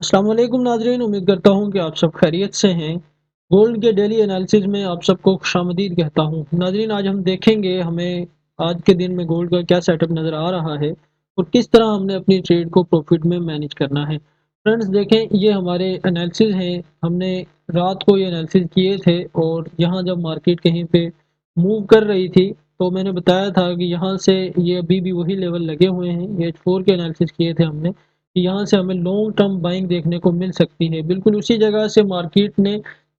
अस्सलाम वालेकुम नाज़रीन, उम्मीद करता हूँ कि आप सब खैरियत से हैं। गोल्ड के डेली एनालिसिस में आप सबको खुशामदीद कहता हूँ। नाज़रीन, आज हम देखेंगे हमें आज के दिन में गोल्ड का क्या सेटअप नज़र आ रहा है और किस तरह हमने अपनी ट्रेड को प्रॉफिट में मैनेज करना है। फ्रेंड्स देखें, ये हमारे एनालिसिस हैं। हमने रात को ये एनालिसिस किए थे और यहाँ जब मार्केट कहीं पे मूव कर रही थी तो मैंने बताया था कि यहाँ से ये अभी भी वही लेवल लगे हुए हैं। ये H4 के एनालिसिस किए थे हमने कि यहाँ से हमें लॉन्ग टर्म बाइंग देखने को मिल सकती है। बिल्कुल उसी जगह से मार्केट ने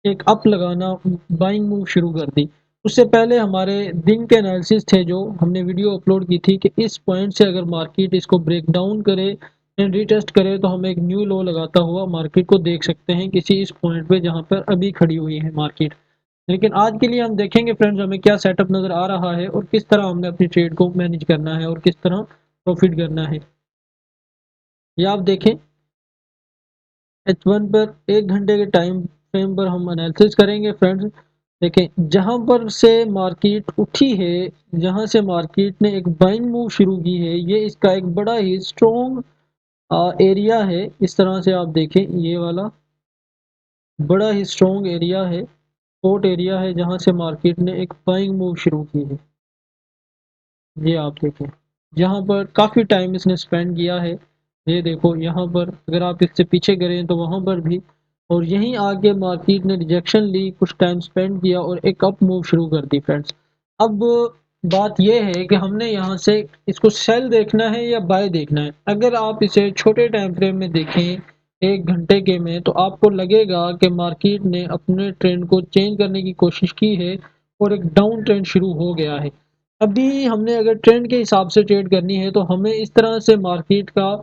एक अप लगाना, बाइंग मूव शुरू कर दी। उससे पहले हमारे दिन के एनालिसिस थे जो हमने वीडियो अपलोड की थी कि इस पॉइंट से अगर मार्केट इसको ब्रेक डाउन करे एंड रीटेस्ट करे तो हम एक न्यू लो लगाता हुआ मार्केट को देख सकते हैं किसी इस पॉइंट पे जहाँ पर अभी खड़ी हुई है मार्केट। लेकिन आज के लिए हम देखेंगे फ्रेंड्स हमें क्या सेटअप नज़र आ रहा है और किस तरह हमने अपनी ट्रेड को मैनेज करना है और किस तरह प्रॉफिट करना है। ये आप देखें, H1 पर 1 घंटे के टाइम फ्रेम पर हम एनालिसिस करेंगे फ्रेंड्स। देखें, जहां पर से मार्केट उठी है, जहां से मार्केट ने एक बाइंग मूव शुरू की है, ये इसका एक बड़ा ही स्ट्रॉन्ग एरिया है। इस तरह से आप देखें, ये वाला बड़ा ही स्ट्रॉन्ग एरिया है, सपोर्ट एरिया है, जहां से मार्केट ने एक बाइंग मूव शुरू की है। ये आप देखें, जहां पर काफ़ी टाइम इसने स्पेंड किया है। ये देखो, यहाँ पर अगर आप इससे पीछे करें तो वहाँ पर भी, और यहीं आके मार्केट ने रिजेक्शन ली, कुछ टाइम स्पेंड किया और एक अप मूव शुरू कर दी फ्रेंड्स। अब बात यह है कि हमने यहाँ से इसको सेल देखना है या बाय देखना है। अगर आप इसे छोटे टाइम फ्रेम में देखें, 1 घंटे के में, तो आपको लगेगा कि मार्केट ने अपने ट्रेंड को चेंज करने की कोशिश की है और एक डाउन ट्रेंड शुरू हो गया है। अभी हमने अगर ट्रेंड के हिसाब से ट्रेड करनी है तो हमें इस तरह से मार्केट का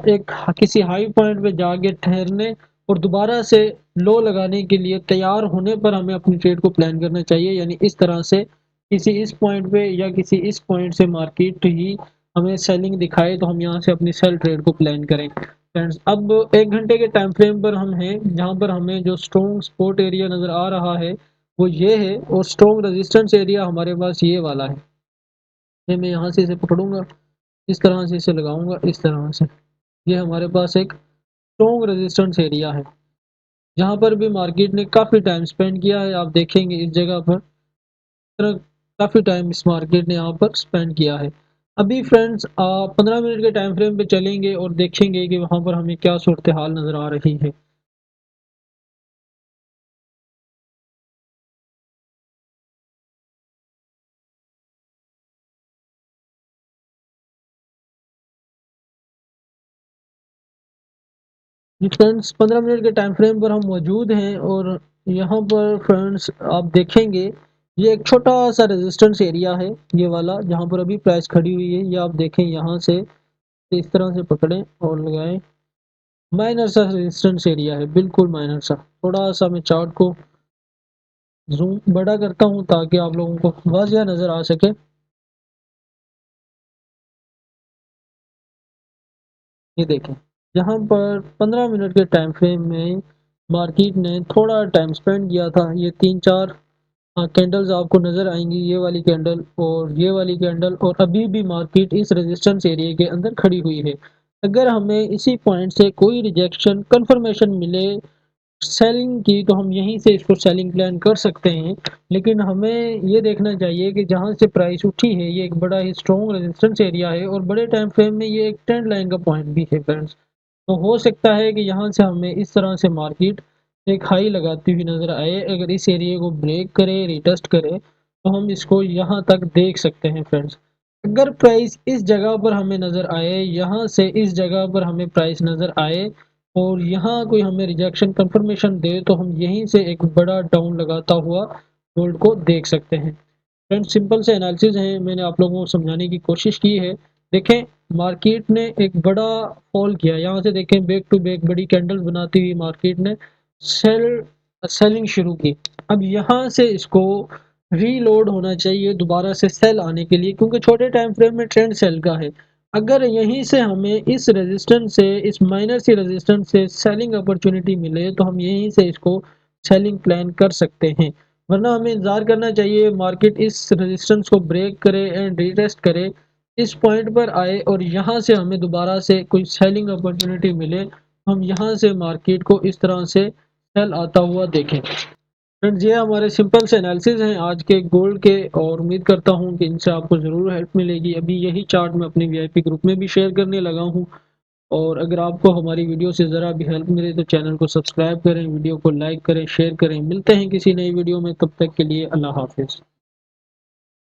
एक किसी हाई पॉइंट पे जाके ठहरने और दोबारा से लो लगाने के लिए तैयार होने पर हमें अपनी ट्रेड को प्लान करना चाहिए। यानी इस तरह से किसी इस पॉइंट पे या किसी इस पॉइंट से मार्केट ही हमें सेलिंग दिखाए तो हम यहाँ से अपनी सेल ट्रेड को प्लान करें। फ्रेंड्स, अब 1 घंटे के टाइम फ्रेम पर हम हैं, जहाँ पर हमें जो स्ट्रॉन्ग सपोर्ट एरिया नज़र आ रहा है वो ये है, और स्ट्रॉन्ग रेजिस्टेंस एरिया हमारे पास ये वाला है। ये मैं यहाँ से इसे पकड़ूंगा, इस तरह से इसे लगाऊंगा, इस तरह से ये हमारे पास एक स्ट्रॉन्ग रेजिस्टेंस एरिया है, जहाँ पर भी मार्केट ने काफ़ी टाइम स्पेंड किया है। आप देखेंगे इस जगह पर काफ़ी टाइम इस मार्केट ने यहाँ पर स्पेंड किया है। अभी फ्रेंड्स 15 मिनट के टाइम फ्रेम पे चलेंगे और देखेंगे कि वहाँ पर हमें क्या सूरत हाल नज़र आ रही है। जी फ्रेंड्स, 15 मिनट के टाइम फ्रेम पर हम मौजूद हैं और यहाँ पर फ्रेंड्स आप देखेंगे, ये एक छोटा सा रेजिस्टेंस एरिया है, ये वाला जहाँ पर अभी प्राइस खड़ी हुई है। ये आप देखें, यहाँ से इस तरह से पकड़ें और लगाएं। माइनर सा रेजिस्टेंस एरिया है, बिल्कुल माइनर सा। थोड़ा सा मैं चार्ट को जूम बड़ा करता हूँ ताकि आप लोगों को वाज़िया नज़र आ सके। ये देखें, जहाँ पर 15 मिनट के टाइम फ्रेम में मार्केट ने थोड़ा टाइम स्पेंड किया था। ये 3-4 कैंडल्स आपको नज़र आएंगी, ये वाली कैंडल और ये वाली कैंडल, और अभी भी मार्केट इस रेजिस्टेंस एरिया के अंदर खड़ी हुई है। अगर हमें इसी पॉइंट से कोई रिजेक्शन कंफर्मेशन मिले सेलिंग की तो हम यहीं से इसको सेलिंग प्लान कर सकते हैं। लेकिन हमें ये देखना चाहिए कि जहाँ से प्राइस उठी है ये एक बड़ा ही स्ट्रॉन्ग रेजिस्टेंस एरिया है और बड़े टाइम फ्रेम में ये एक ट्रेंड लाइन का पॉइंट भी है फ्रेंड्स। तो हो सकता है कि यहाँ से हमें इस तरह से मार्केट एक हाई लगाती हुई नज़र आए। अगर इस एरिया को ब्रेक करे, रिटेस्ट करे, तो हम इसको यहाँ तक देख सकते हैं फ्रेंड्स। अगर प्राइस इस जगह पर हमें नज़र आए, यहाँ से इस जगह पर हमें प्राइस नज़र आए और यहाँ कोई हमें रिजेक्शन कंफर्मेशन दे तो हम यहीं से एक बड़ा डाउन लगाता हुआ गोल्ड को देख सकते हैं। फ्रेंड्स, सिंपल से एनालिसिस है, मैंने आप लोगों को समझाने की कोशिश की है। देखें, मार्केट ने एक बड़ा फॉल किया, यहाँ से देखें बैक टू बैक बड़ी कैंडल बनाती हुई मार्केट ने सेल सेलिंग शुरू की। अब यहाँ से इसको रीलोड होना चाहिए दोबारा से सेल आने के लिए, क्योंकि छोटे टाइम फ्रेम में ट्रेंड सेल का है। अगर यहीं से हमें इस रेजिस्टेंस से, इस माइनर सी रेजिस्टेंस से सेलिंग अपॉर्चुनिटी मिले तो हम यहीं से इसको सेलिंग प्लान कर सकते हैं। वरना हमें इंतजार करना चाहिए मार्केट इस रेजिस्टेंस को ब्रेक करे एंड रीटेस्ट करे, इस पॉइंट पर आए और यहाँ से हमें दोबारा से कोई सेलिंग अपॉर्चुनिटी मिले हम यहाँ से मार्केट को इस तरह से सेल आता हुआ देखें। फ्रेंड्स, ये हमारे सिंपल से एनालिसिस हैं आज के गोल्ड के, और उम्मीद करता हूँ कि इनसे आपको ज़रूर हेल्प मिलेगी। अभी यही चार्ट मैं अपने वीआईपी ग्रुप में भी शेयर करने लगा हूँ, और अगर आपको हमारी वीडियो से ज़रा भी हेल्प मिले तो चैनल को सब्सक्राइब करें, वीडियो को लाइक करें, शेयर करें। मिलते हैं किसी नई वीडियो में, तब तक के लिए अल्लाह हाफिज़।